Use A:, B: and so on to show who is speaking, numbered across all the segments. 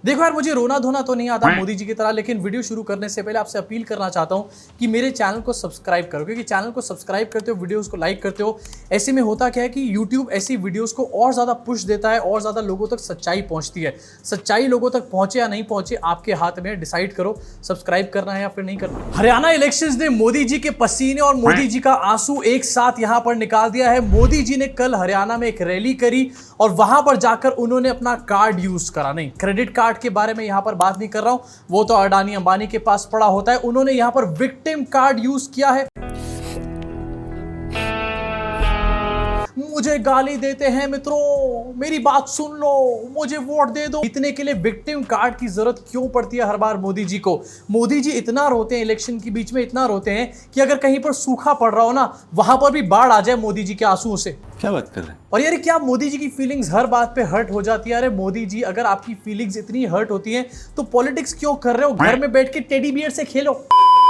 A: देखो यार, मुझे रोना धोना तो नहीं आता मोदी जी की तरह, लेकिन वीडियो शुरू करने से पहले आपसे अपील करना चाहता हूं कि मेरे चैनल को सब्सक्राइब करो, क्योंकि चैनल को सब्सक्राइब करते हो, वीडियोस को लाइक करते हो, ऐसे में होता क्या है कि यूट्यूब ऐसी वीडियोस को और ज्यादा पुश देता है और ज्यादा लोगों तक सच्चाई पहुंचती है। सच्चाई लोगों तक पहुंचे या नहीं पहुंचे आपके हाथ में, डिसाइड करो सब्सक्राइब करना है या फिर नहीं करना। हरियाणा इलेक्शंस ने मोदी जी के पसीने और मोदी जी का आंसू एक साथ यहां पर निकाल दिया है। मोदी जी ने कल हरियाणा में एक रैली करी और वहां पर जाकर उन्होंने अपना कार्ड यूज करा। नहीं, क्रेडिट कार्ड के बारे में यहां पर बात नहीं कर रहा हूं, वो तो अडानी अंबानी के पास पड़ा होता है। उन्होंने यहां पर विक्टिम कार्ड यूज किया है। मुझे गाली देते हैं मित्रों, मेरी बात सुन लो, मुझे वोट दे दो। इतने के लिए विक्टिम कार्ड की जरूरत क्यों पड़ती है हर बार मोदी जी को? मोदी जी इतना रोते हैं इलेक्शन के बीच में, इतना रोते हैं कि अगर कहीं पर सूखा पड़ रहा हो ना, वहां पर भी बाढ़ आ जाए मोदी जी के आंसुओं से।
B: क्या बात कर रहे हैं?
A: और यार, क्या मोदी जी की फीलिंग्स हर बात पे हर्ट हो जाती है? अरे मोदी जी, अगर आपकी फीलिंग्स इतनी हर्ट होती हैं तो पॉलिटिक्स क्यों कर रहे हो? घर में बैठ के टेडी बियर से खेलो।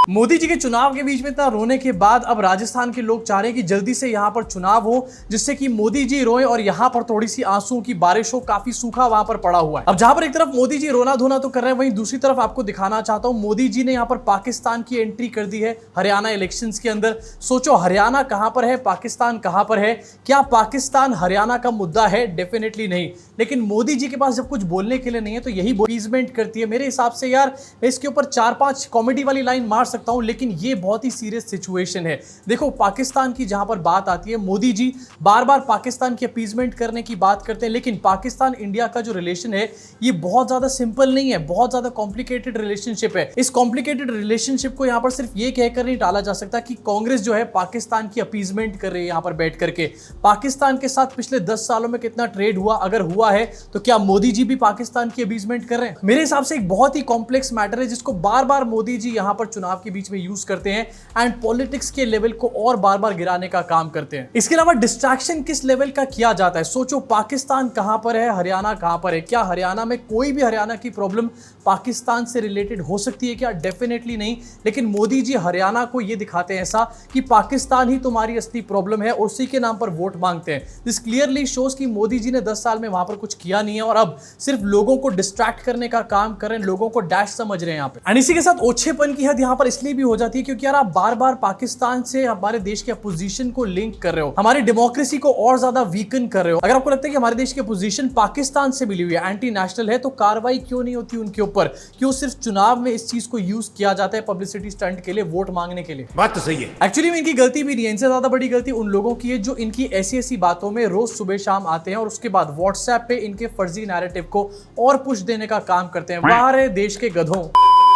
A: मोदी जी के चुनाव के बीच में इतना रोने के बाद अब राजस्थान के लोग चाह रहे हैं कि जल्दी से यहां पर चुनाव हो, जिससे कि मोदी जी रोए और यहां पर थोड़ी सी आंसुओं की बारिश हो। काफी सूखा वहां पर पड़ा हुआ है। अब जहां पर एक तरफ मोदी जी रोना धोना तो कर रहे हैं, वहीं दूसरी तरफ आपको दिखाना चाहता हूं, मोदी जी ने यहां पर पाकिस्तान की एंट्री कर दी है हरियाणा इलेक्शंस के अंदर। सोचो, हरियाणा कहां पर है, पाकिस्तान कहां पर है? क्या पाकिस्तान हरियाणा का मुद्दा है? डेफिनेटली नहीं। लेकिन मोदी जी के पास जब कुछ बोलने के लिए नहीं है तो यही अपीजमेंट करती है। मेरे हिसाब से यार, मैं इसके ऊपर 4-5 कॉमेडी वाली लाइन मार सकता हूं, लेकिन ये बहुत ही सीरियस सिचुएशन है। देखो, पाकिस्तान की जहां पर बात आती है, मोदी जी बार बार पाकिस्तान की अपीजमेंट करने की बात करते हैं, लेकिन पाकिस्तान इंडिया का जो रिलेशन है ये बहुत ज्यादा सिंपल नहीं है, बहुत ज्यादा कॉम्प्लिकेटेड रिलेशनशिप है। इस कॉम्प्लिकेटेड रिलेशनशिप को यहां पर सिर्फ ये कहकर नहीं टाला जा सकता कि कांग्रेस जो है पाकिस्तान की अपीजमेंट कर रही है। यहां पर बैठ करके पाकिस्तान के साथ पिछले 10 सालों में कितना ट्रेड हुआ? अगर हुआ है तो क्या मोदी जी भी पाकिस्तान की अपीजमेंट कर रहे हैं? मेरे हिसाब से एक बहुत ही कॉम्प्लेक्स मैटर है, जिसको बार बार मोदी जी यहां पर चुनाव के बीच में यूज करते हैं एंड पॉलिटिक्स के लेवल को और बार बार गिराने का काम करते हैं। इसके अलावा डिस्ट्रैक्शन किस लेवल का किया जाता है? सोचो, पाकिस्तान कहां पर है, हरियाणा कहां पर है? क्या हरियाणा में कोई भी हरियाणा की प्रॉब्लम पाकिस्तान से रिलेटेड हो सकती है क्या? डेफिनेटली नहीं। लेकिन मोदी जी हरियाणा को यह दिखाते हैं ऐसा कि पाकिस्तान ही तुम्हारी असली प्रॉब्लम है और उसी के नाम पर वोट मांगते हैं। दिस क्लियरली शोज कि मोदी जी ने 10 साल में वहां पर कुछ किया नहीं है और अब सिर्फ लोगों को डिस्ट्रैक्ट करने का काम कर रहे हैं, लोगों को डैश समझ रहे हैं यहां पे। एंड इसी के साथ ओछेपन की हद यहां पर इसलिए भी हो जाती है क्योंकि यार, आप बार बार पाकिस्तान से हमारे देश के अपोजिशन को लिंक कर रहे हो, हमारी डेमोक्रेसी को और ज्यादा वीकन कर रहे हो। अगर आपको लगता है कि हमारे देश की अपोजिशन पाकिस्तान से मिली हुई है, एंटी नेशनल है, तो कार्रवाई क्यों नहीं होती उनके ऊपर? क्यों सिर्फ चुनाव में इस चीज को यूज किया जाता है पब्लिसिटी स्टंट के लिए, वोट मांगने के लिए?
B: बात तो सही है।
A: एक्चुअली में इनकी गलती भी नहीं है, इनसे ज्यादा बड़ी गलती उन लोगों की है जो इनकी ऐसी ऐसी बातों में रोज सुबह शाम आते हैं और उसके बाद व्हाट्सएप पे इनके फर्जी नैरेटिव को और पुश देने का काम करते हैं। वाह रे देश के गधों।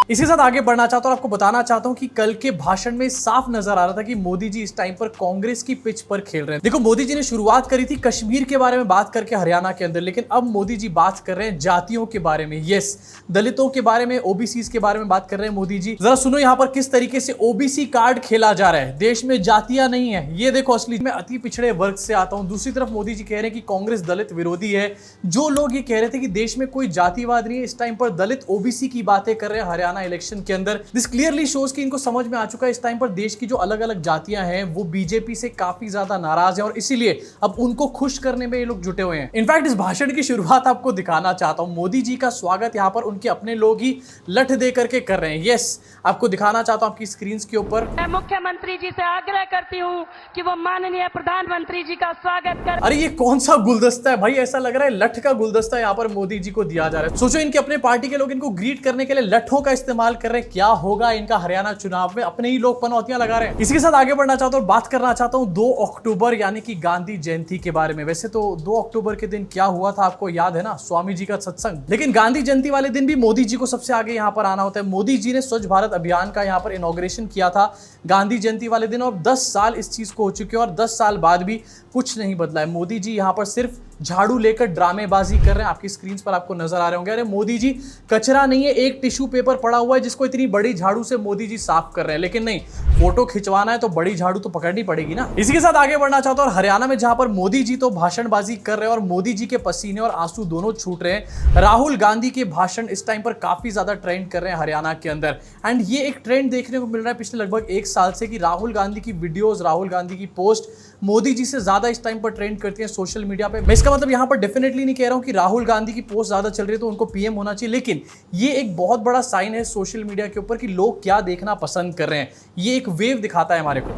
A: इसी साथ आगे बढ़ना चाहता हूं और आपको बताना चाहता हूं कि कल के भाषण में साफ नजर आ रहा था कि मोदी जी इस टाइम पर कांग्रेस की पिच पर खेल रहे हैं। देखो, मोदी जी ने शुरुआत करी थी कश्मीर के बारे में बात करके हरियाणा के अंदर, लेकिन अब मोदी जी बात कर रहे हैं जातियों के बारे में। यस, दलितों के बारे में, ओबीसी के बारे में बात कर रहे हैं मोदी जी। जरा सुनो यहां पर किस तरीके से ओबीसी कार्ड खेला जा रहा है। देश में जातियां नहीं है, ये देखो असली में अति पिछड़े वर्ग से आता हूं। दूसरी तरफ मोदी जी कह रहे हैं कि कांग्रेस दलित विरोधी है। जो लोग ये कह रहे थे कि देश में कोई जातिवाद नहीं है, इस टाइम पर दलित ओबीसी की बातें कर रहे हैं हरियाणा इलेक्शन के अंदर। दिस क्लियरली शोज कि इनको समझ में आ चुका है इस टाइम पर देश की जो अलग अलग जातियां हैं वो बीजेपी से काफी ज्यादा नाराज हैं और इसीलिए अब उनको खुश करने में ये लोग जुटे हुए हैं। इनफैक्ट इस भाषण की शुरुआत आपको दिखाना चाहता हूं। मोदी जी का स्वागत यहां पर उनके अपने लोग ही लठ दे करके कर रहे हैं। यस, आपको दिखाना चाहता हूं आपकी स्क्रीन के ऊपर।
C: मैं मुख्यमंत्री जी से आग्रह करती हूं कि वो माननीय प्रधानमंत्री जी का स्वागत कर।
A: अरे ये कौन सा गुलदस्ता है भाई? ऐसा लग रहा है लठ का गुलदस्ता यहाँ पर मोदी जी को दिया जा रहा है। सोचो, इनके अपने पार्टी के लोग इनको ग्रीट करने के लिए लठों का इस्तेमाल कर रहे हैं। क्या होगा इनका हरियाणा चुनाव में? अपने ही लोग पनौतियां लगा रहे हैं। इसी के साथ आगे बढ़ना चाहता हूं, बात करना चाहता हूं 2 अक्टूबर यानी कि गांधी जयंती के बारे में। वैसे तो 2 अक्टूबर के दिन क्या हुआ था आपको याद है ना, स्वामी जी का सत्संग। लेकिन गांधी जयंती वाले दिन भी मोदी जी को सबसे आगे यहां पर आना होता है। मोदी जी ने स्वच्छ भारत अभियान का यहां पर इनॉग्रेशन किया था गांधी जयंती वाले दिन और 10 साल इस चीज को हो चुके हैं और 10 साल बाद भी कुछ नहीं बदला है। मोदी जी यहां पर सिर्फ झाड़ू लेकर ड्रामेबाजी कर रहे हैं। आपकी स्क्रीन पर आपको नजर आ रहे होंगे। अरे मोदी जी, कचरा नहीं है, एक टिश्यू पेपर पड़ा हुआ है जिसको इतनी बड़ी झाड़ू से मोदी जी साफ कर रहे हैं। लेकिन नहीं, फोटो खिंचवाना है तो बड़ी झाड़ू तो पकड़नी पड़ेगी ना। इसी के साथ आगे बढ़ना चाहता हूं और हरियाणा में जहां पर मोदी जी तो भाषणबाजी कर रहे हैं और मोदी जी के पसीने और आंसू दोनों छूट रहे हैं, राहुल गांधी के भाषण इस टाइम पर काफी ज्यादा ट्रेंड कर रहे हैं हरियाणा के अंदर। एंड ये एक ट्रेंड देखने को मिल रहा है पिछले लगभग 1 साल से कि राहुल गांधी की वीडियोस, राहुल गांधी की पोस्ट मोदी जी से ज्यादा इस टाइम पर ट्रेंड करती हैं सोशल मीडिया पे। मैं इसका मतलब यहाँ पर डेफिनेटली नहीं कह रहा हूँ कि राहुल गांधी की पोस्ट ज्यादा चल रही है तो उनको पीएम होना चाहिए, लेकिन ये एक बहुत बड़ा साइन है सोशल मीडिया के ऊपर कि लोग क्या देखना पसंद कर रहे हैं। ये एक वेव दिखाता है हमारे को।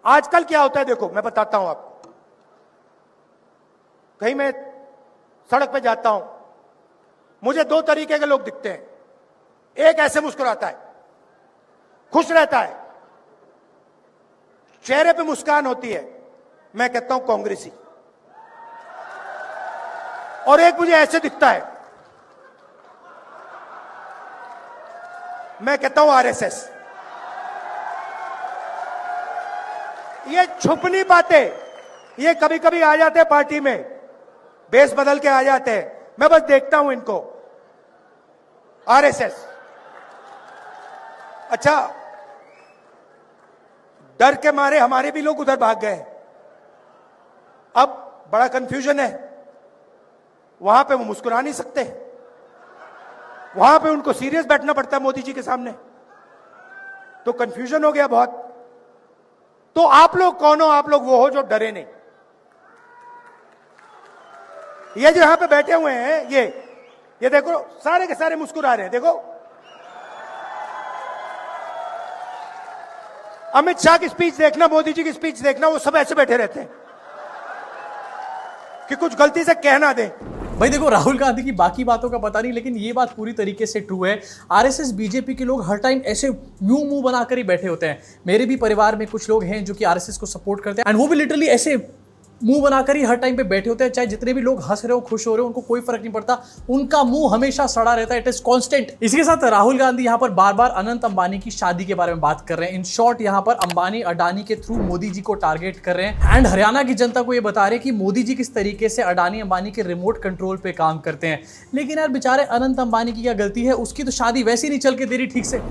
B: आजकल क्या होता है देखो, मैं बताता हूं आपको। कहीं मैं सड़क पे जाता हूं, मुझे दो तरीके के लोग दिखते हैं। एक ऐसे मुस्कुराता है, खुश रहता है, चेहरे पे मुस्कान होती है, मैं कहता हूं कांग्रेसी। और एक मुझे ऐसे दिखता है, मैं कहता हूं आरएसएस। ये छुपनी बातें, ये कभी कभी आ जाते हैं पार्टी में, बेस बदल के आ जाते हैं। मैं बस देखता हूं इनको, आरएसएस। अच्छा, डर के मारे हमारे भी लोग उधर भाग गए। अब बड़ा कंफ्यूजन है, वहां पे वो मुस्कुरा नहीं सकते, वहां पे उनको सीरियस बैठना पड़ता है मोदी जी के सामने, तो कंफ्यूजन हो गया बहुत। तो आप लोग कौन हो? आप लोग वो हो जो डरे नहीं। ये जो यहां पे बैठे हुए हैं, ये देखो, सारे के सारे मुस्कुरा रहे हैं। देखो, अमित शाह की स्पीच देखना, मोदी जी की स्पीच देखना, वो सब ऐसे बैठे रहते हैं कि कुछ गलती से कह ना दें।
A: भाई देखो, राहुल गांधी की बाकी बातों का पता नहीं, लेकिन ये बात पूरी तरीके से ट्रू है। आरएसएस बीजेपी के लोग हर टाइम ऐसे मुंह बनाकर ही बैठे होते हैं। मेरे भी परिवार में कुछ लोग हैं जो कि आरएसएस को सपोर्ट करते हैं, एंड वो भी लिटरली ऐसे मुंह बनाकर ही हर टाइम पे बैठे होते हैं। चाहे जितने भी लोग हंस रहे हो, खुश हो रहे हो, उनको कोई फर्क नहीं पड़ता, उनका मुंह हमेशा सड़ा रहता है, इट इज कांस्टेंट। इसके साथ राहुल गांधी यहाँ पर बार बार अनंत अंबानी की शादी के बारे में बात कर रहे हैं। इन शॉर्ट यहाँ पर अंबानी अडानी के थ्रू मोदी जी को टारगेट कर रहे हैं, एंड हरियाणा की जनता को ये बता रहे हैं कि मोदी जी किस तरीके से अडानी अंबानी के रिमोट कंट्रोल पे काम करते हैं। लेकिन यार बेचारे अनंत अंबानी की क्या गलती है? उसकी तो शादी वैसे ही नहीं चल के दे रही ठीक से।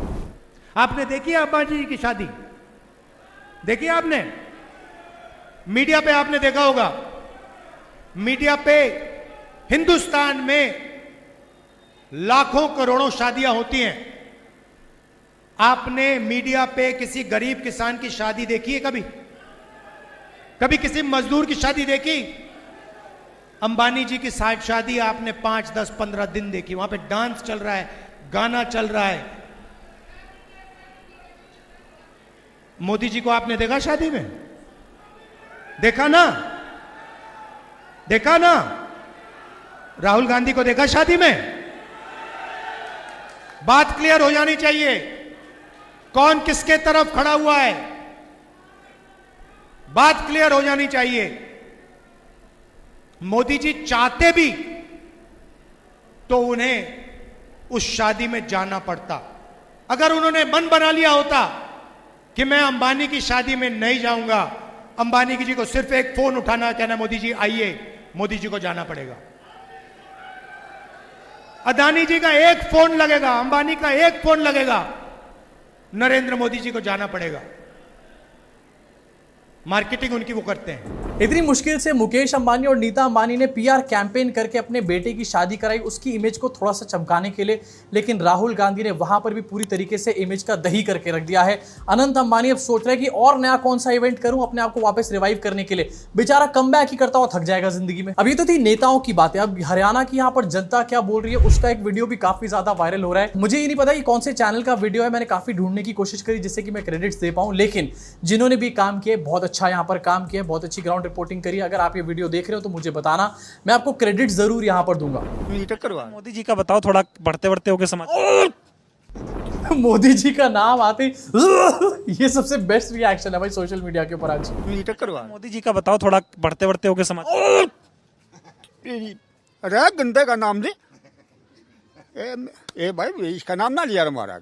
B: आपने देखी है अंबानी जी की शादी? देखी आपने? मीडिया पे आपने देखा होगा, मीडिया पे हिंदुस्तान में लाखों करोड़ों शादियां होती हैं। आपने मीडिया पे किसी गरीब किसान की शादी देखी है कभी? कभी किसी मजदूर की शादी देखी? अंबानी जी की शादी आपने 5, 10, 15 दिन देखी। वहां पे डांस चल रहा है, गाना चल रहा है। मोदी जी को आपने देखा शादी में? देखा ना? देखा ना? राहुल गांधी को देखा शादी में? बात क्लियर हो जानी चाहिए, कौन किसके तरफ खड़ा हुआ है, बात क्लियर हो जानी चाहिए। मोदी जी चाहते भी तो उन्हें उस शादी में जाना पड़ता। अगर उन्होंने मन बना लिया होता कि मैं अंबानी की शादी में नहीं जाऊंगा, अंबानी जी को सिर्फ एक फोन उठाना, कहना मोदी जी आइए, मोदी जी को जाना पड़ेगा। अदानी जी का एक फोन लगेगा, अंबानी का एक फोन लगेगा, नरेंद्र मोदी जी को जाना पड़ेगा। मार्केटिंग उनकी वो करते हैं।
A: इतनी मुश्किल से मुकेश अंबानी और नीता अंबानी ने पीआर कैंपेन करके अपने बेटे की शादी कराई, उसकी इमेज को थोड़ा सा चमकाने के लिए, लेकिन राहुल गांधी ने वहां पर भी पूरी तरीके से इमेज का दही करके रख दिया है। अनंत अंबानी अब सोच रहे हैं कि और नया कौन सा इवेंट करूं अपने आप को वापस रिवाइव करने के लिए। बेचारा कमबैक ही करता हुआ थक जाएगा जिंदगी में। अब ये तो थी नेताओं की बातें, अब हरियाणा की यहाँ पर जनता क्या बोल रही है उसका एक वीडियो भी काफी ज्यादा वायरल हो रहा है। मुझे ये नहीं पता कि कौन से चैनल का वीडियो है, मैंने काफी ढूंढने की कोशिश करी जिससे कि मैं क्रेडिट्स दे पाऊं, लेकिन जिन्होंने भी काम किए बहुत अच्छा यहाँ पर काम किया, बहुत अच्छी ग्राउंड रिपोर्टिंग करी। अगर आप ये वीडियो देख रहे हो तो मुझे बताना, मैं आपको क्रेडिट जरूर यहां पर दूंगा।
D: मोदी जी का बताओ, थोड़ा बढ़ते बढ़ते होके समाज।
A: मोदी जी का नाम आते ये सबसे बेस्ट रिएक्शन है भाई सोशल मीडिया के ऊपर आज।
D: मोदी जी का बताओ, थोड़ा बढ़ते बढ़ते होके समाज।
E: अरे गंदे का नाम ले, ए भाई इसका नाम ना लिया हमारा।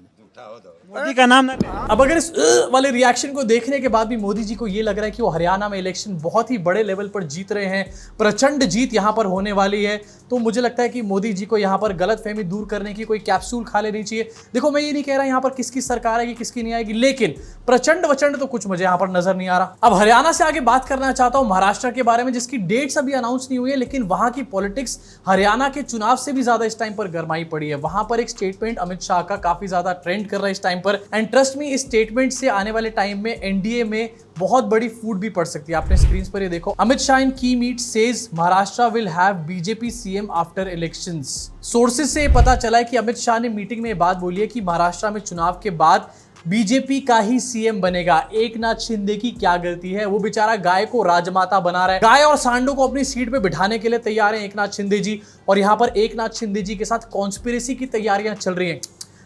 D: मोदी का नाम ना।
A: अब अगर इस वाले रिएक्शन को देखने के बाद भी मोदी जी को ये लग रहा है कि वो हरियाणा में इलेक्शन बहुत ही बड़े लेवल पर जीत रहे हैं, प्रचंड जीत यहां पर होने वाली है, तो मुझे लगता है कि मोदी जी को यहां पर गलतफहमी दूर करने की कोई कैप्सूल खा लेनी चाहिए। देखो मैं ये नहीं कह रहा यहां पर किसकी सरकार आएगी किसकी नहीं आएगी, लेकिन प्रचंड वचंड तो कुछ मुझे यहां पर नजर नहीं आ रहा। अब हरियाणा से आगे बात करना चाहता हूं महाराष्ट्र के बारे में, जिसकी डेट्स अभी अनाउंस नहीं हुई है, लेकिन वहां की पॉलिटिक्स हरियाणा के चुनाव से भी ज्यादा इस टाइम पर गरमाई पड़ी है। वहां पर एक स्टेटमेंट अमित शाह का काफी ज्यादा ट्रेंड ट्रेंड कर रहा है इस टाइम पर। एंड ट्रस्ट मी, इस स्टेटमेंट से आने वाले टाइम में एनडीए में बहुत बड़ी फूट भी पड़ सकती है। आपने स्क्रीन पर ये देखो, Amit Shah in key meet says Maharashtra will have BJP CM after elections. Sources से पता चला है कि अमित शाह ने मीटिंग में ये बात बोली है कि महाराष्ट्र में चुनाव के बाद बीजेपी का ही सीएम बनेगा। एक नाथ शिंदे की क्या गलती है, वो बेचारा गाय को राजमाता बना रहा है। गाय और सांडों को अपनी सीट पे बिठाने के लिए तैयार हैं एक नाथ शिंदे जी, और यहाँ पर एक नाथ शिंदे जी के साथ कॉन्स्पिरेसी की तैयारियां चल रही हैं।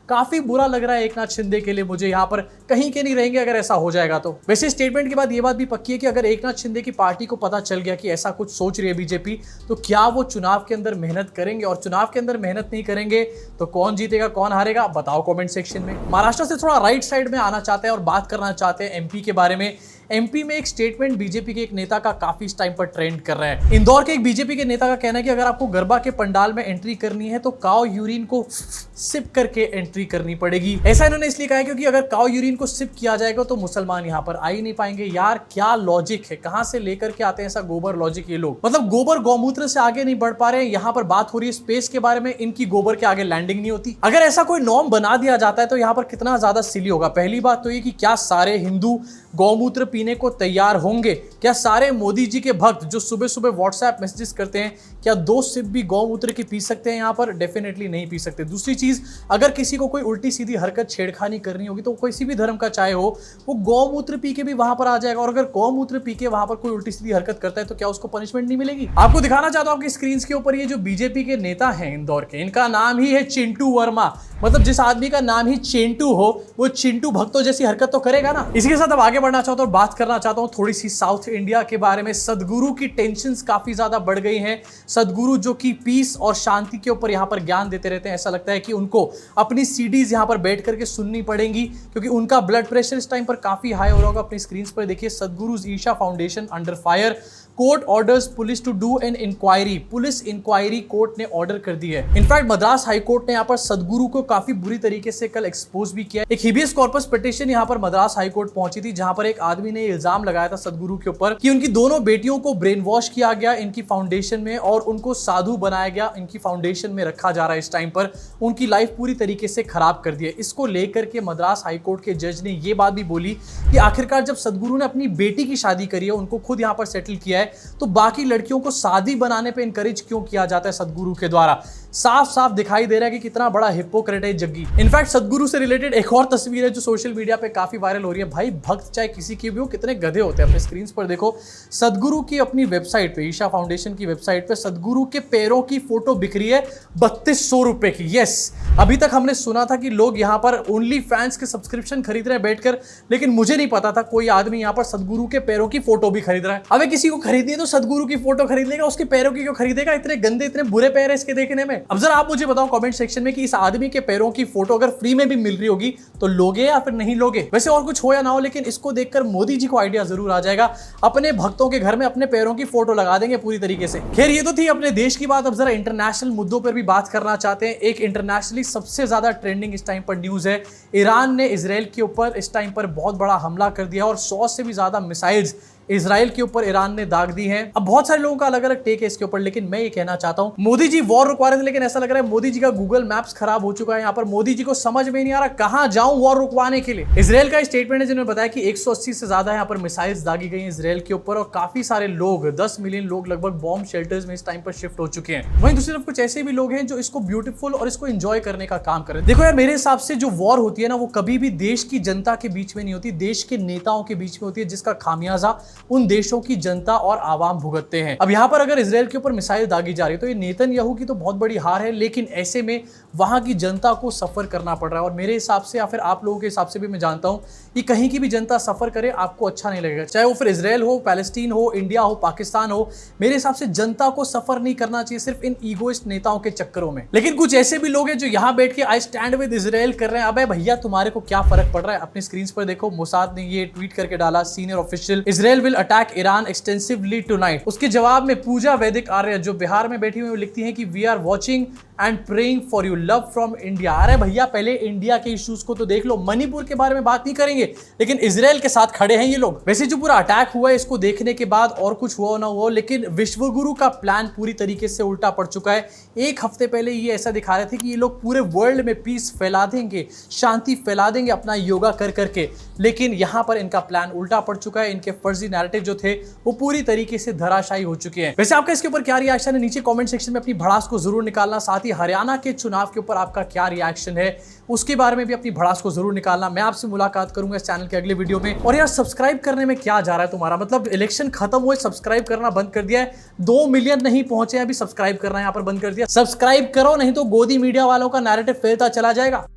A: काफी बुरा लग रहा है एक नाथ शिंदे के लिए, मुझे यहाँ पर कहीं के नहीं रहेंगे अगर ऐसा हो जाएगा तो। वैसे स्टेटमेंट के बाद ये बात भी पक्की है कि अगर एक नाथ शिंदे की पार्टी को पता चल गया कि ऐसा कुछ सोच रही है बीजेपी, तो क्या वो चुनाव के अंदर मेहनत करेंगे, और चुनाव के अंदर मेहनत नहीं करेंगे तो कौन जीतेगा कौन हारेगा बताओ कमेंट सेक्शन में। महाराष्ट्र से थोड़ा राइट साइड में आना चाहते हैं और बात करना चाहते हैं एमपी के बारे में। एमपी में एक स्टेटमेंट बीजेपी के एक नेता का काफी इस टाइम पर ट्रेंड कर रहा है। इंदौर के एक बीजेपी के नेता का कहना है कि अगर आपको गरबा के पंडाल में एंट्री करनी है तो काऊ यूरिन को सिप करके एंट्री करनी पड़ेगी। ऐसा इन्होंने इसलिए कहा है क्योंकि अगर काऊ यूरिन को सिप किया जाएगा तो मुसलमान यहाँ पर आ ही नहीं पाएंगे। यार क्या लॉजिक है, कहां से लेकर के आते हैं ऐसा गोबर लॉजिक ये लोग। मतलब गोबर गौमूत्र से आगे नहीं बढ़ पा रहे हैं। यहाँ पर बात हो रही है स्पेस के बारे में, इनकी गोबर के आगे लैंडिंग नहीं होती। अगर ऐसा कोई नॉर्म बना दिया जाता है तो यहाँ पर कितना ज्यादा सिली होगा। पहली बात तो ये कि क्या सारे हिंदू गौमूत्र पीने को तैयार होंगे? क्या सारे मोदी जी के भक्त जो सुबह सुबह व्हाट्सएप मैसेजेस करते हैं, क्या 2 सिप भी गौमूत्र की पी सकते हैं? यहाँ पर डेफिनेटली नहीं पी सकते। दूसरी चीज, अगर किसी को कोई उल्टी सीधी हरकत छेड़खानी करनी होगी तो किसी भी धर्म का चाहे हो, वो गौमूत्र पी के भी वहां पर आ जाएगा। और अगर गौमूत्र पी के वहां पर कोई उल्टी सीधी हरकत करता है तो क्या उसको पनिशमेंट नहीं मिलेगी? आपको दिखाना चाहता हूं आपकी स्क्रीन के ऊपर, ये जो बीजेपी के नेता हैं इंदौर के, इनका नाम ही है चिंटू वर्मा। मतलब जिस आदमी का नाम ही चिंटू हो वो चिंटू भक्तों जैसी हरकत तो करेगा ना। इसी के साथ अब आगे बढ़ना चाहता हूं, बात करना चाहता हूं थोड़ी सी साउथ इंडिया के बारे में। सदगुरु की टेंशन्स काफी ज्यादा बढ़ गई हैं। सदगुरु जो कि पीस और शांति के ऊपर यहाँ पर ज्ञान देते रहते हैं, ऐसा लगता है कि उनको अपनी सीडीज यहाँ पर बैठ करके सुननी पड़ेंगी क्योंकि उनका ब्लड प्रेशर इस टाइम पर काफी हाई हो रहा होगा। अपनी स्क्रीन पर देखिए, Sadhguru Isha Foundation under fire, court orders police to do an inquiry. Police inquiry court ने ऑर्डर कर दी है। इनफैक्ट मद्रास हाई कोर्ट ने यहाँ पर सदगुरु को काफी बुरी तरीके से कल एक्सपोज भी किया। एक हिबियस कॉर्पस पिटीशन यहाँ पर मद्रास हाई कोर्ट पहुंची थी, जहां पर एक आदमी ने इल्जाम लगाया था सदगुरु के ऊपर कि उनकी दोनों बेटियों को ब्रेन वॉश किया गया इनकी फाउंडेशन में और उनको साधु बनाया गया, इनकी फाउंडेशन में रखा जा रहा है। इस टाइम पर उनकी लाइफ पूरी तरीके से खराब कर दी है। इसको लेकर के मद्रास हाई कोर्ट के जज ने यह बात भी बोली कि आखिरकार जब सदगुरु ने अपनी बेटी की शादी करी है, उनको खुद यहाँ पर सेटल किया है, तो बाकी लड़कियों को शादी बनाने पे इनकरेज क्यों किया जाता है सदगुरु के द्वारा? साफ साफ दिखाई दे रहा है कि कितना बड़ा हिपोक्रेट है जग्गी। इनफैक्ट सदगुरु से रिलेटेड एक और तस्वीर है जो सोशल मीडिया पे काफी वायरल हो रही है। भाई भक्त चाहे किसी की भी हो, कितने गधे होते हैं। अपने स्क्रीन पर देखो, सदगुरु की अपनी वेबसाइट पे, ईशा फाउंडेशन की वेबसाइट पे सदगुरु के पैरों की फोटो बिक रही है 3200 रुपए की। यस, अभी तक हमने सुना था कि लोग यहाँ पर ओनली फैंस के सब्सक्रिप्शन खरीद रहे हैं बैठकर, लेकिन मुझे नहीं पता था कोई आदमी यहाँ पर सदगुरु के पैरों की फोटो भी खरीद रहा है। अबे किसी को खरीदनी है तो सदगुरु की फोटो खरीद लेगा, उसके पैरों की क्यों खरीदेगा? इतने गंदे इतने बुरे पैर है इसके देखने में। अब जरा आप मुझे बताओ कमेंट सेक्शन में कि इस आदमी के पैरों की फोटो अगर फ्री में भी मिल रही होगी तो लोगे या फिर नहीं लोगे? वैसे और कुछ हो या ना हो, लेकिन इसको देखकर मोदी जी को आइडिया जरूर आ जाएगा, अपने भक्तों के घर में अपने पैरों की फोटो लगा देंगे पूरी तरीके से। खैर ये तो थी अपने देश की बात। अब जरा इंटरनेशनल मुद्दों पर भी बात करना चाहते हैं। एक इंटरनेशनली सबसे ज्यादा ट्रेंडिंग इस टाइम पर न्यूज है, ईरान ने इजराइल के ऊपर इस टाइम पर बहुत बड़ा हमला कर दिया और 100 से भी ज्यादा मिसाइल्स इजराइल के ऊपर ईरान ने दाग दी हैं। अब बहुत सारे लोगों का अलग अलग टेक है इसके ऊपर, लेकिन मैं ये कहना चाहता हूं मोदी जी वॉर रुकवा रहे थे, लेकिन ऐसा लग रहा है मोदी जी का गूगल मैप्स खराब हो चुका है। यहाँ पर मोदी जी को समझ में नहीं आ रहा कहां जाऊं वॉर रुकवाने के लिए। इजराइल का स्टेटमेंट है जिन्होंने बताया कि 180 से ज्यादा यहाँ पर मिसाइल्स दागी गई हैं इजराइल के ऊपर और काफी सारे लोग, 10 मिलियन लोग लगभग बॉम्ब शेल्टर्स में इस टाइम पर शिफ्ट हो चुके हैं। वहीं दूसरी तरफ कुछ ऐसे भी लोग हैं जो इसको ब्यूटीफुल और इसको एंजॉय करने का काम कर रहे हैं। देखो यार, मेरे हिसाब से जो वॉर होती है ना, वो कभी भी देश की जनता के बीच में नहीं होती, देश के नेताओं के बीच में होती है, जिसका खामियाजा उन देशों की जनता और आवाम भुगतते हैं। अब यहां पर अगर इजराइल के ऊपर मिसाइल दागी जा रही है तो ये नेतन्याहू की तो बहुत बड़ी हार है, लेकिन ऐसे में वहां की जनता को सफर करना पड़ रहा है। और मेरे हिसाब से या फिर आप लोगों के हिसाब से भी मैं जानता हूं कि कहीं की भी जनता सफर करे आपको अच्छा नहीं लगेगा, चाहे वो फिर इजराइल हो, पैलेस्टीन हो, इंडिया हो, पाकिस्तान हो। मेरे हिसाब से जनता को सफर नहीं करना चाहिए सिर्फ इन ईगोइस्ट नेताओं के चक्करों में। लेकिन कुछ ऐसे भी लोग हैं जो यहां बैठ के आई स्टैंड विद इजराइल कर रहे हैं। अबे भैया, तुम्हारे को क्या फर्क पड़ रहा है? अपनी स्क्रीन पर देखो, मोसाद ने ये ट्वीट करके डाला, senior official, Israel will attack Iran extensively tonight. उसके जवाब में पूजा वैदिक आर्य जो बिहार में बैठी हुई लिखती हैं कि we are watching and praying for you, love from India. अरे भैया पहले इंडिया के इश्यूज को तो देख लो, मणिपुर के बारे में बात नहीं करेंगे, लेकिन इजराइल के साथ खड़े हैं ये लोग। वैसे जो पूरा अटैक हुआ है इसको देखने के बाद और कुछ हुआ ना हुआ, लेकिन विश्वगुरु का प्लान पूरी तरीके से उल्टा पड़ चुका है। एक हफ्ते पहले ये ऐसा दिखा रहे थे कि ये लोग पूरे वर्ल्ड में पीस फैला देंगे, शांति फैला देंगे अपना योगा कर करके, लेकिन यहां पर इनका प्लान उल्टा पड़ चुका है। इनके फर्जी नैरेटिव जो थे वो पूरी तरीके से धराशायी हो चुके हैं। वैसे आपका इसके ऊपर क्या रिएक्शन है, नीचे कमेंट सेक्शन में अपनी भड़ास को जरूर निकालना। साथ ही हरियाणा के चुनाव के ऊपर आपका क्या रिएक्शन है उसके बारे में भी अपनी भड़ास को जरूर निकालना। मैं आपसे मुलाकात करूंगा इस चैनल के अगले वीडियो में। और यार सब्सक्राइब करने में क्या जा रहा है तुम्हारा, मतलब इलेक्शन खत्म हुए सब्सक्राइब करना बंद कर दिया है, 2 मिलियन नहीं पहुंचे अभी, सब्सक्राइब करना यहां पर बंद कर दिया। सब्सक्राइब करो नहीं तो गोदी मीडिया वालों का नैरेटिव फैलता चला जाएगा।